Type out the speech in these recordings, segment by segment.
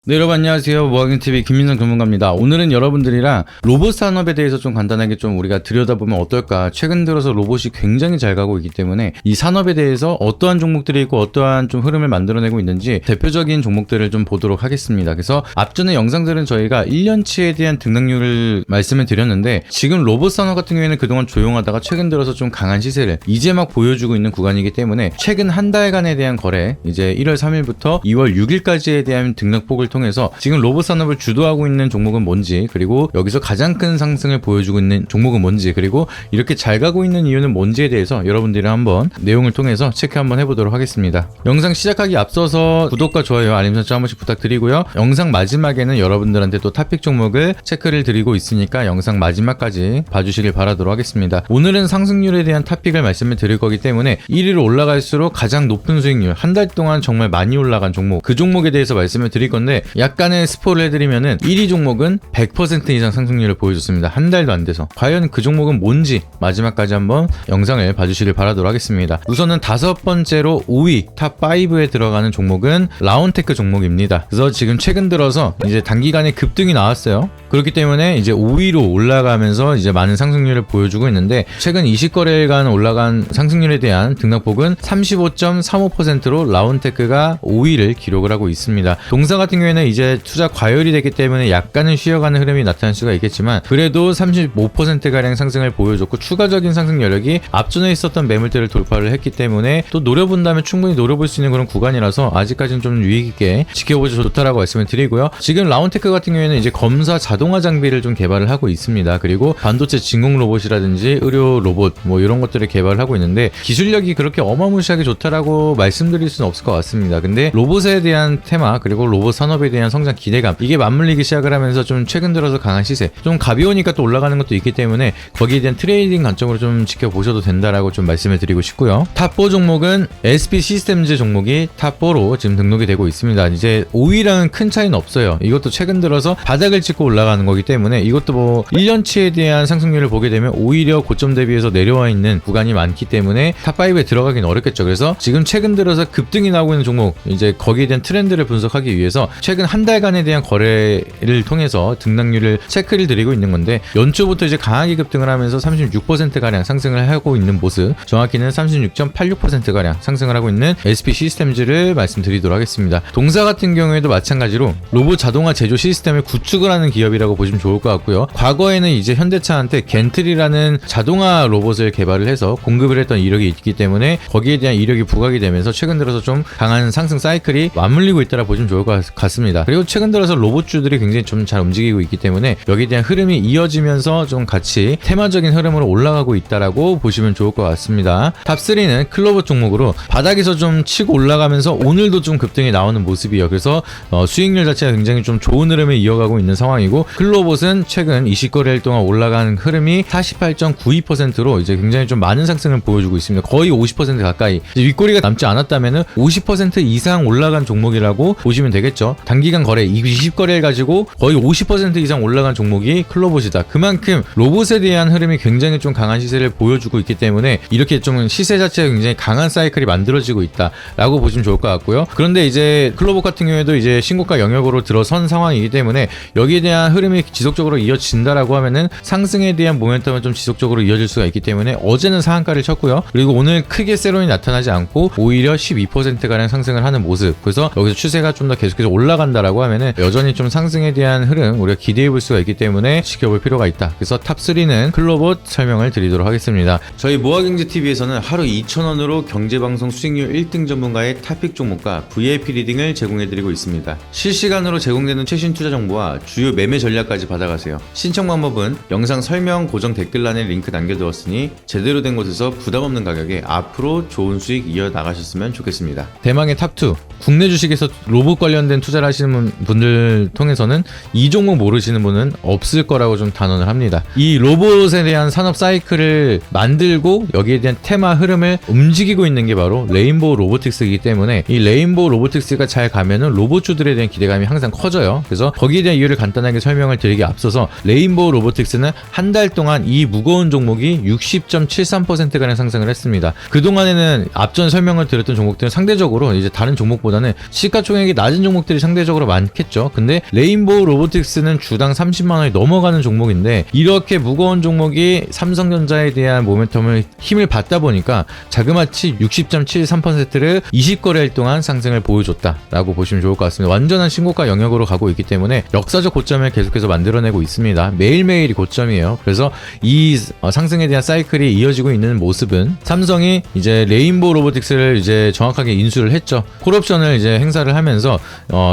네, 여러분 안녕하세요. 모아경TV 김민성 전문가입니다. 오늘은 여러분들이랑 로봇 산업에 대해서 좀 간단하게 좀 우리가 들여다보면 어떨까. 최근 들어서 로봇이 굉장히 잘 가고 있기 때문에 이 산업에 대해서 어떠한 종목들이 있고 어떠한 좀 흐름을 만들어내고 있는지 대표적인 종목들을 좀 보도록 하겠습니다. 그래서 앞전에 영상들은 저희가 1년치에 대한 등락률을 말씀을 드렸는데, 지금 로봇 산업 같은 경우에는 그동안 조용하다가 최근 들어서 좀 강한 시세를 이제 막 보여주고 있는 구간이기 때문에 최근 한 달간에 대한 거래, 이제 1월 3일부터 2월 6일까지에 대한 등락폭을 통해서 지금 로봇 산업을 주도하고 있는 종목은 뭔지, 그리고 여기서 가장 큰 상승을 보여주고 있는 종목은 뭔지, 그리고 이렇게 잘 가고 있는 이유는 뭔지에 대해서 여러분들이랑 한번 내용을 통해서 체크 한번 해보도록 하겠습니다. 영상 시작하기 앞서서 구독과 좋아요, 알림 설정 한 번씩 부탁드리고요. 영상 마지막에는 여러분들한테 또 탑픽 종목을 체크를 드리고 있으니까 영상 마지막까지 봐주시길 바라도록 하겠습니다. 오늘은 상승률에 대한 탑픽을 말씀을 드릴 거기 때문에 1위로 올라갈수록 가장 높은 수익률, 한 달 동안 정말 많이 올라간 종목, 그 종목에 대해서 말씀을 드릴 건데, 약간의 스포를 해드리면은 1위 종목은 100% 이상 상승률을 보여줬습니다. 한 달도 안 돼서. 과연 그 종목은 뭔지 마지막까지 한번 영상을 봐주시길 바라도록 하겠습니다. 우선은 다섯 번째로 5위 탑5에 들어가는 종목은 라온테크 종목입니다. 그래서 지금 최근 들어서 이제 단기간에 급등이 나왔어요. 그렇기 때문에 이제 5위로 올라가면서 이제 많은 상승률을 보여주고 있는데, 최근 20거래일간 올라간 상승률에 대한 등락폭은 35.35%로 라온테크가 5위를 기록을 하고 있습니다. 동사 같은 경우에는 이제 투자 과열이 되기 때문에 약간은 쉬어가는 흐름이 나타날 수가 있겠지만, 그래도 35%가량 상승을 보여줬고, 추가적인 상승 여력이 앞전에 있었던 매물대를 돌파를 했기 때문에 또 노려본다면 충분히 노려볼 수 있는 그런 구간이라서 아직까지는 좀 유의깊게 지켜보지 좋다라고 말씀을 드리고요. 지금 라온테크 같은 경우에는 이제 검사 자동화 장비를 좀 개발을 하고 있습니다. 그리고 반도체 진공 로봇이라든지 의료 로봇 뭐 이런 것들을 개발을 하고 있는데, 기술력이 그렇게 어마무시하게 좋다라고 말씀드릴 수는 없을 것 같습니다. 근데 로봇에 대한 테마, 그리고 로봇 산업에 대한 성장 기대감, 이게 맞물리기 시작을 하면서 좀 최근 들어서 강한 시세, 좀 가벼우니까 또 올라가는 것도 있기 때문에 거기에 대한 트레이딩 관점으로 좀 지켜보셔도 된다라고 좀 말씀을 드리고 싶고요. 탑4 종목은 SP 시스템즈 종목이 탑4로 지금 등록이 되고 있습니다. 이제 5위랑은 큰 차이는 없어요. 이것도 최근 들어서 바닥을 찍고 올라가는 거기 때문에 이것도 뭐 1년치에 대한 상승률을 보게 되면 오히려 고점 대비해서 내려와 있는 구간이 많기 때문에 탑5에 들어가긴 어렵겠죠. 그래서 지금 최근 들어서 급등이 나오고 있는 종목, 이제 거기에 대한 트렌드를 분석하기 위해서 최근 한 달간에 대한 거래를 통해서 등락률을 체크를 드리고 있는 건데, 연초부터 이제 강하게 급등을 하면서 36%가량 상승을 하고 있는 모습, 정확히는 36.86%가량 상승을 하고 있는 SP 시스템즈를 말씀드리도록 하겠습니다. 동사 같은 경우에도 마찬가지로 로봇 자동화 제조 시스템을 구축을 하는 기업이라고 보시면 좋을 것 같고요. 과거에는 이제 현대차한테 겐틀이라는 자동화 로봇을 개발을 해서 공급을 했던 이력이 있기 때문에 거기에 대한 이력이 부각이 되면서 최근 들어서 좀 강한 상승 사이클이 맞물리고 있다라 보시면 좋을 것 같습니다. 그리고 최근 들어서 로봇주들이 굉장히 좀 잘 움직이고 있기 때문에 여기에 대한 흐름이 이어지면서 좀 같이 테마적인 흐름으로 올라가고 있다라고 보시면 좋을 것 같습니다. 탑3는 클로봇 종목으로 바닥에서 좀 치고 올라가면서 오늘도 좀 급등이 나오는 모습이에요. 그래서 수익률 자체가 굉장히 좀 좋은 흐름을 이어가고 있는 상황이고, 클로봇은 최근 20거래일 동안 올라간 흐름이 48.92%로 이제 굉장히 좀 많은 상승을 보여주고 있습니다. 거의 50% 가까이. 윗꼬리가 남지 않았다면 50% 이상 올라간 종목이라고 보시면 되겠죠. 단기간 거래 20거래일 가지고 거의 50% 이상 올라간 종목이 클로봇이다. 그만큼 로봇에 대한 흐름이 굉장히 좀 강한 시세를 보여주고 있기 때문에 이렇게 좀 시세 자체가 굉장히 강한 사이클이 만들어지고 있다라고 보시면 좋을 것 같고요. 그런데 이제 클로봇 같은 경우에도 이제 신고가 영역으로 들어선 상황이기 때문에 여기에 대한 흐름이 지속적으로 이어진다라고 하면은 상승에 대한 모멘텀은 좀 지속적으로 이어질 수가 있기 때문에 어제는 상한가를 쳤고요. 그리고 오늘 크게 세론이 나타나지 않고 오히려 12%가량 상승을 하는 모습. 그래서 여기서 추세가 좀 더 계속해서 올라간다라고 하면은 여전히 좀 상승에 대한 흐름 우리가 기대해 볼 수가 있기 때문에 지켜볼 필요가 있다. 그래서 탑3는 클로봇 설명을 드리도록 하겠습니다. 저희 모아경제TV에서는 하루 2,000원으로 경제방송 수익률 1등 전문가의 탑픽 종목과 VIP 리딩을 제공해드리고 있습니다. 실시간으로 제공되는 최신 투자 정보와 주요 매매 전략까지 받아가세요. 신청 방법은 영상 설명 고정 댓글란에 링크 남겨두었으니 제대로 된 곳에서 부담 없는 가격에 앞으로 좋은 수익 이어나가셨으면 좋겠습니다. 대망의 탑2, 국내 주식에서 로봇 관련된 투자를 하시는 분들 통해서는 이 종목 모르시는 분은 없을 거라고 좀 단언을 합니다. 이 로봇에 대한 산업 사이클을 만들고 여기에 대한 테마 흐름을 움직이고 있는 게 바로 레인보우 로보틱스이기 때문에 이 레인보우 로보틱스가 잘 가면은 로봇주들에 대한 기대감이 항상 커져요. 그래서 거기에 대한 이유를 간단하게 설명을 드리기 앞서서, 레인보우 로보틱스는 한 달 동안 이 무거운 종목이 60.73%가량 상승을 했습니다. 그동안에는 앞전 설명을 드렸던 종목들은 상대적으로 이제 다른 종목보다는 시가총액이 낮은 종목들이 상대 상대적으로 많겠죠. 근데 레인보우 로보틱스는 주당 30만 원이 넘어가는 종목인데 이렇게 무거운 종목이 삼성전자에 대한 모멘텀을 힘을 받다 보니까 자그마치 60.73%를 20거래일 동안 상승을 보여줬다라고 보시면 좋을 것 같습니다. 완전한 신고가 영역으로 가고 있기 때문에 역사적 고점을 계속해서 만들어내고 있습니다. 매일매일이 고점이에요. 그래서 이 상승에 대한 사이클이 이어지고 있는 모습은 삼성이 이제 레인보우 로보틱스를 이제 정확하게 인수를 했죠. 콜옵션을 이제 행사를 하면서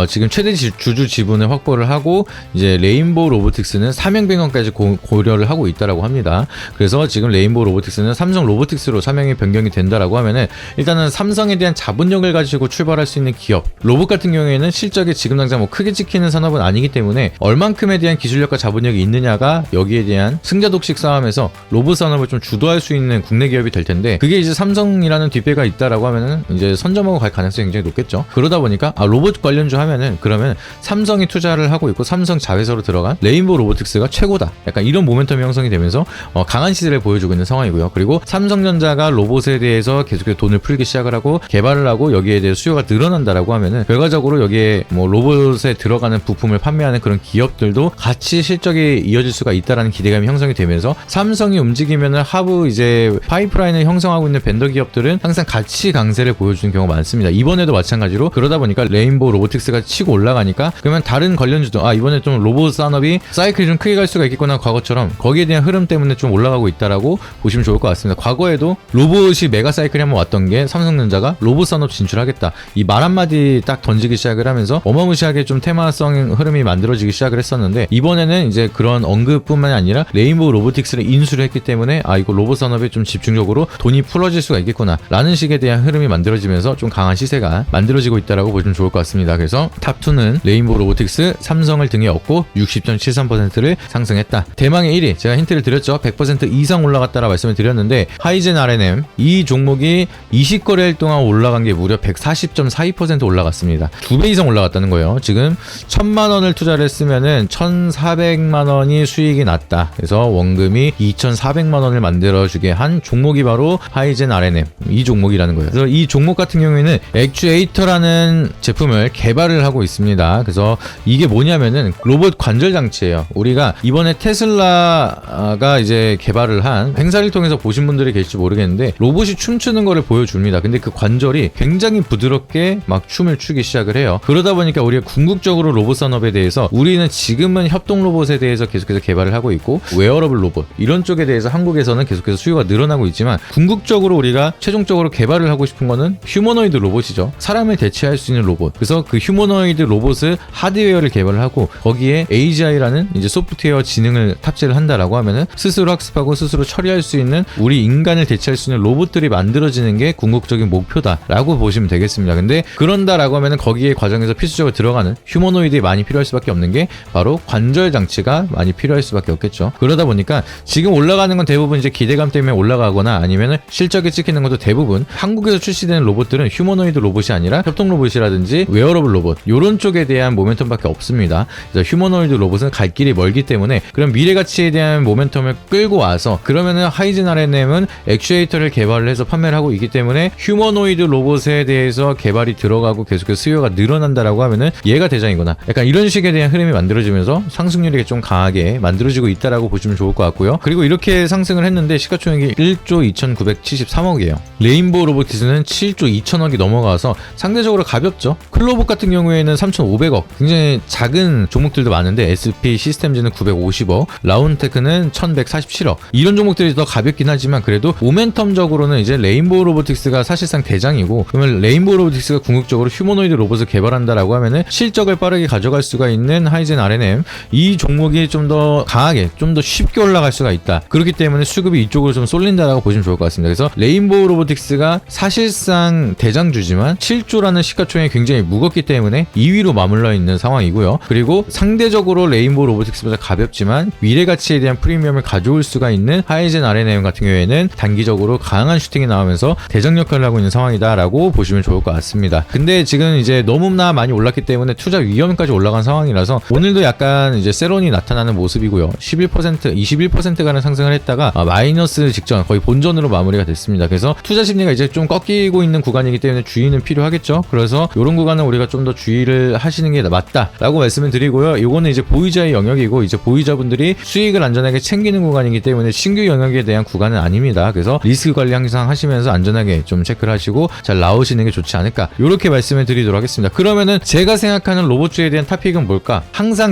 지금 최대 주주 지분을 확보를 하고 이제 레인보우 로보틱스는 사명 변경까지 고려를 하고 있다라고 합니다. 그래서 지금 레인보우 로보틱스는 삼성 로보틱스로 사명이 변경이 된다라고 하면은 일단은 삼성에 대한 자본력을 가지고 출발할 수 있는 기업. 로봇 같은 경우에는 실적이 지금 당장 뭐 크게 찍히는 산업은 아니기 때문에 얼만큼에 대한 기술력과 자본력이 있느냐가 여기에 대한 승자독식 싸움에서 로봇 산업을 좀 주도할 수 있는 국내 기업이 될 텐데 그게 이제 삼성이라는 뒷배가 있다라고 하면은 이제 선점하고 갈 가능성이 굉장히 높겠죠. 그러다 보니까 로봇 관련주 하면은 그러면 삼성이 투자를 하고 있고 삼성 자회사로 들어간 레인보우 로보틱스가 최고다. 약간 이런 모멘텀이 형성이 되면서 강한 시세를 보여주고 있는 상황이고요. 그리고 삼성전자가 로봇에 대해서 계속해서 돈을 풀기 시작을 하고 개발을 하고 여기에 대해 수요가 늘어난다라고 하면은 결과적으로 여기에 뭐 로봇에 들어가는 부품을 판매하는 그런 기업들도 같이 실적이 이어질 수가 있다라는 기대감이 형성이 되면서 삼성이 움직이면은 하부 이제 파이프라인을 형성하고 있는 벤더 기업들은 항상 같이 강세를 보여주는 경우가 많습니다. 이번에도 마찬가지로 그러다 보니까 레인보우 로보틱스가 치고 올라가니까 그러면 다른 관련주도 이번에 좀 로봇 산업이 사이클이 좀 크게 갈 수가 있겠구나 과거처럼 거기에 대한 흐름 때문에 좀 올라가고 있다라고 보시면 좋을 것 같습니다. 과거에도 로봇이 메가 사이클이 한번 왔던 게 삼성전자가 로봇 산업 진출하겠다 이 말 한마디 딱 던지기 시작을 하면서 어마무시하게 좀 테마성 흐름이 만들어지기 시작을 했었는데 이번에는 이제 그런 언급뿐만이 아니라 레인보우 로보틱스를 인수를 했기 때문에 이거 로봇 산업에 좀 집중적으로 돈이 풀어질 수가 있겠구나 라는 식에 대한 흐름이 만들어지면서 좀 강한 시세가 만들어지고 있다라고 보시면 좋을 것 같습니다. 그래서 탑2는 레인보우 로보틱스, 삼성을 등에 업고 60.73%를 상승했다. 대망의 1위 제가 힌트를 드렸죠. 100% 이상 올라갔다라 말씀을 드렸는데 하이젠 R&M 이 종목이 20거래일 동안 올라간 게 무려 140.42% 올라갔습니다. 2배 이상 올라갔다는 거예요. 지금 1000만 원을 투자를 했으면은 1400만 원이 수익이 났다. 그래서 원금이 2400만 원을 만들어주게 한 종목이 바로 하이젠 R&M 이 종목이라는 거예요. 그래서 이 종목 같은 경우에는 액추에이터라는 제품을 개발을 하고 있습니다. 그래서 이게 뭐냐면은 로봇 관절 장치예요. 우리가 이번에 테슬라가 이제 개발을 한 행사를 통해서 보신 분들이 계실지 모르겠는데 로봇이 춤추는 거를 보여줍니다. 근데 그 관절이 굉장히 부드럽게 막 춤을 추기 시작을 해요. 그러다 보니까 우리가 궁극적으로 로봇 산업에 대해서 우리는 지금은 협동 로봇에 대해서 계속해서 개발을 하고 있고 웨어러블 로봇 이런 쪽에 대해서 한국에서는 계속해서 수요가 늘어나고 있지만 궁극적으로 우리가 최종적으로 개발을 하고 싶은 거는 휴머노이드 로봇이죠. 사람을 대체할 수 있는 로봇. 그래서 그 휴머노이드 로봇을 하드웨어를 개발을 하고 거기에 AGI라는 이제 소프트웨어 지능을 탑재를 한다라고 하면은 스스로 학습하고 스스로 처리할 수 있는 우리 인간을 대체할 수 있는 로봇들이 만들어지는 게 궁극적인 목표다라고 보시면 되겠습니다. 근데 그런다라고 하면은 거기에 과정에서 필수적으로 들어가는 휴머노이드에 많이 필요할 수밖에 없는 게 바로 관절 장치가 많이 필요할 수밖에 없겠죠. 그러다 보니까 지금 올라가는 건 대부분 이제 기대감 때문에 올라가거나 아니면은 실적이 찍히는 것도 대부분 한국에서 출시되는 로봇들은 휴머노이드 로봇이 아니라 협동 로봇이라든지 웨어러블 로봇 이런 쪽에 대한 모멘텀밖에 없습니다. 그래서 휴머노이드 로봇은 갈 길이 멀기 때문에 그런 미래 가치에 대한 모멘텀을 끌고 와서 그러면은 하이젠 R&M은 액추에이터를 개발을 해서 판매를 하고 있기 때문에 휴머노이드 로봇에 대해서 개발이 들어가고 계속해서 수요가 늘어난다라고 하면은 얘가 대장이구나. 약간 이런 식에 대한 흐름이 만들어지면서 상승률이 좀 강하게 만들어지고 있다라고 보시면 좋을 것 같고요. 그리고 이렇게 상승을 했는데 시가총액이 1조 2973억이에요. 레인보우 로보틱스는 7조 2천억이 넘어가서 상대적으로 가볍죠. 클로봇 같은 경우에는 3,500억. 굉장히 작은 종목들도 많은데 SP 시스템즈는 950억, 라운테크는 1,147억. 이런 종목들이 더 가볍긴 하지만 그래도 모멘텀적으로는 이제 레인보우 로보틱스가 사실상 대장이고 그러면 레인보우 로보틱스가 궁극적으로 휴머노이드 로봇을 개발한다라고 하면은 실적을 빠르게 가져갈 수가 있는 하이젠 R&M 이 종목이 좀 더 강하게 좀 더 쉽게 올라갈 수가 있다. 그렇기 때문에 수급이 이쪽으로 좀 쏠린다라고 보시면 좋을 것 같습니다. 그래서 레인보우 로보틱스가 사실상 대장주지만 7조라는 시가총액이 굉장히 무겁기 때문에 2위로 맞물려 있는 상황이고요. 그리고 상대적으로 레인보우 로보틱스보다 가볍지만 미래 가치에 대한 프리미엄을 가져올 수가 있는 하이젠 R&M 같은 경우에는 단기적으로 강한 슈팅이 나오면서 대장 역할을 하고 있는 상황이다라고 보시면 좋을 것 같습니다. 근데 지금 이제 너무나 많이 올랐기 때문에 투자 위험까지 올라간 상황이라서 오늘도 약간 이제 세론이 나타나는 모습이고요. 21%가량 상승을 했다가 마이너스 직전 거의 본전으로 마무리가 됐습니다. 그래서 투자 심리가 이제 좀 꺾이고 있는 구간이기 때문에 주의는 필요하겠죠. 그래서 이런 구간은 우리가 좀 더 주의를 하시는 게 맞다라고 말씀을 드리고요. 이거는 이제 보유자의 영역이고 이제 보유자분들이 수익을 안전하게 챙기는 구간이기 때문에 신규 영역에 대한 구간은 아닙니다. 그래서 리스크 관리 항상 하시면서 안전하게 좀 체크를 하시고 잘 나오시는 게 좋지 않을까, 이렇게 말씀을 드리도록 하겠습니다. 그러면은 제가 생각하는 로봇주에 대한 탑픽은 뭘까?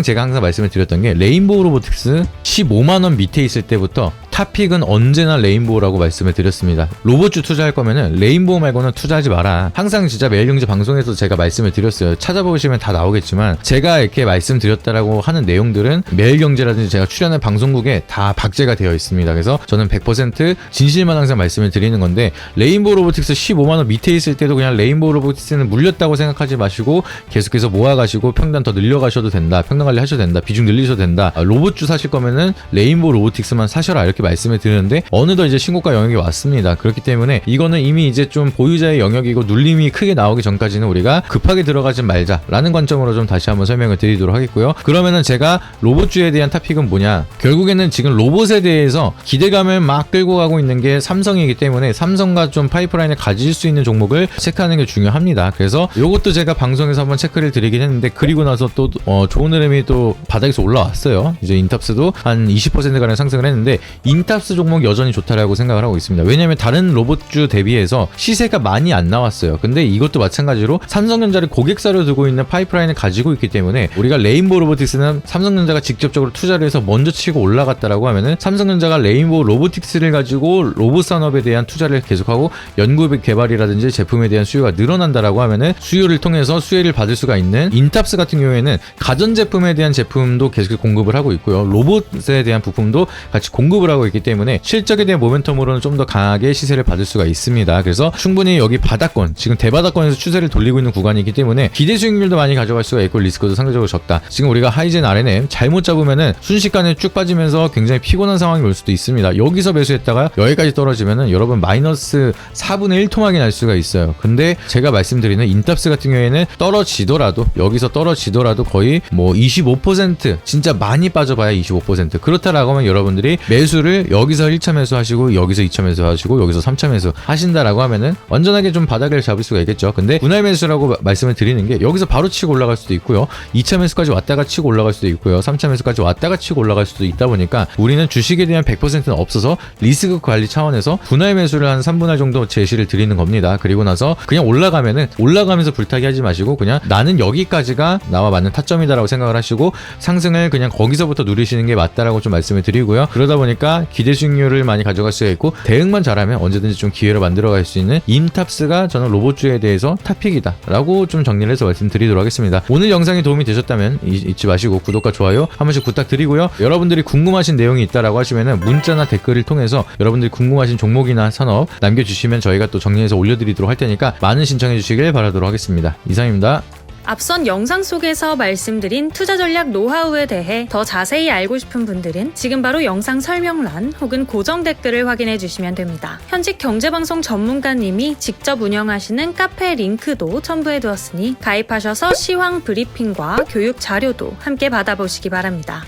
제가 항상 말씀을 드렸던 게 레인보우 로보틱스 15만원 밑에 있을 때부터 탑픽은 언제나 레인보우라고 말씀을 드렸습니다. 로봇주 투자할 거면은 레인보우 말고는 투자하지 마라. 항상 진짜 매일경제 방송에서 제가 말씀을 드렸어요. 찾아보시면 다 나오겠지만 제가 이렇게 말씀드렸다라고 하는 내용들은 매일경제라든지 제가 출연한 방송국에 다 박제가 되어 있습니다. 그래서 저는 100% 진실만 항상 말씀을 드리는 건데, 레인보우 로보틱스 15만원 밑에 있을 때도 그냥 레인보우 로보틱스는 물렸다고 생각하지 마시고 계속해서 모아가시고 평단 더 늘려가셔도 된다, 평단 관리 하셔도 된다, 비중 늘리셔도 된다, 로봇주 사실 거면은 레인보우 로보틱스만 사셔라, 이렇게 말씀을 드리는데 어느덧 이제 신고가 영역이 왔습니다. 그렇기 때문에 이거는 이미 이제 좀 보유자의 영역이고 눌림이 크게 나오기 전까지는 우리가 급하게 들어가지 말자라는 관점으로 좀 다시 한번 설명을 드리도록 하겠고요. 그러면은 제가 로봇주에 대한 탑픽은 뭐냐, 결국에는 지금 로봇에 대해서 기대감을 막 끌고 가고 있는 게 삼성이기 때문에 삼성과 좀 파이프라인을 가질 수 있는 종목을 체크하는 게 중요합니다. 그래서 이것도 제가 방송에서 한번 체크를 드리긴 했는데, 그리고 나서 또 좋은 흐름이 또 바닥에서 올라왔어요. 이제 인탑스도 한 20%가량 상승을 했는데 인탑스 종목 여전히 좋다라고 생각을 하고 있습니다. 왜냐면 다른 로봇주 대비해서 시세가 많이 안 나왔어요. 근데 이것도 마찬가지로 삼성전자를 고객사로 두고 있는 파이프라인을 가지고 있기 때문에 우리가 레인보우 로보틱스는 삼성전자가 직접적으로 투자를 해서 먼저 치고 올라갔다라고 하면은 삼성전자가 레인보우 로보틱스를 가지고 로봇 산업에 대한 투자를 계속하고 연구 개발이라든지 제품에 대한 수요가 늘어난다라고 하면은 수요를 통해서 수혜를 받을 수가 있는 인탑스 같은 경우에는 가전제품에 대한 제품도 계속 공급을 하고 있고요. 로봇에 대한 부품도 같이 공급을 하고 있기 때문에 실적에 대한 모멘텀으로는 좀 더 강하게 시세를 받을 수가 있습니다. 그래서 충분히 여기 바닥권, 지금 대바닥권에서 추세를 돌리고 있는 구간이기 때문에 기대 수익률도 많이 가져갈 수가 있고 리스크도 상대적으로 적다. 지금 우리가 하이젠 RNM 잘못 잡으면은 순식간에 쭉 빠지면서 굉장히 피곤한 상황이 올 수도 있습니다. 여기서 매수했다가 여기까지 떨어지면은 여러분 마이너스 4분의 1 토막이 날 수가 있어요. 근데 제가 말씀드리는 인탑스 같은 경우에는 떨어지더라도, 여기서 떨어지더라도 거의 뭐 25%, 진짜 많이 빠져봐야 25%, 그렇다라고 하면 여러분들이 매수를 여기서 1차 매수 하시고 여기서 2차 매수 하시고 여기서 3차 매수 하신다라고 하면은 완전하게 좀 바닥을 잡을 수가 있겠죠. 근데 분할 매수라고 말씀을 드리는 게 여기서 바로 치고 올라갈 수도 있고요, 2차 매수까지 왔다가 치고 올라갈 수도 있고요, 3차 매수까지 왔다가 치고 올라갈 수도 있다 보니까 우리는 주식에 대한 100%는 없어서 리스크 관리 차원에서 분할 매수를 한 3분할 정도 제시를 드리는 겁니다. 그리고 나서 그냥 올라가면은 올라가면서 불타기 하지 마시고 그냥 나는 여기까지가 나와 맞는 타점이다라고 생각을 하시고 상승을 그냥 거기서부터 누리시는 게 맞다라고 좀 말씀을 드리고요. 그러다 보니까 기대 수익률을 많이 가져갈 수가 있고 대응만 잘하면 언제든지 좀 기회를 만들어갈 수 있는 인탑스가 저는 로봇주에 대해서 탑픽이다 라고 좀 정리를 해서 말씀드리도록 하겠습니다. 오늘 영상이 도움이 되셨다면 잊지 마시고 구독과 좋아요 한 번씩 부탁드리고요. 여러분들이 궁금하신 내용이 있다라고 하시면은 문자나 댓글을 통해서 여러분들이 궁금하신 종목이나 산업 남겨주시면 저희가 또 정리해서 올려드리도록 할 테니까 많은 신청해 주시길 바라도록 하겠습니다. 이상입니다. 앞선 영상 속에서 말씀드린 투자 전략 노하우에 대해 더 자세히 알고 싶은 분들은 지금 바로 영상 설명란 혹은 고정 댓글을 확인해 주시면 됩니다. 현직 경제방송 전문가님이 직접 운영하시는 카페 링크도 첨부해 두었으니 가입하셔서 시황 브리핑과 교육 자료도 함께 받아보시기 바랍니다.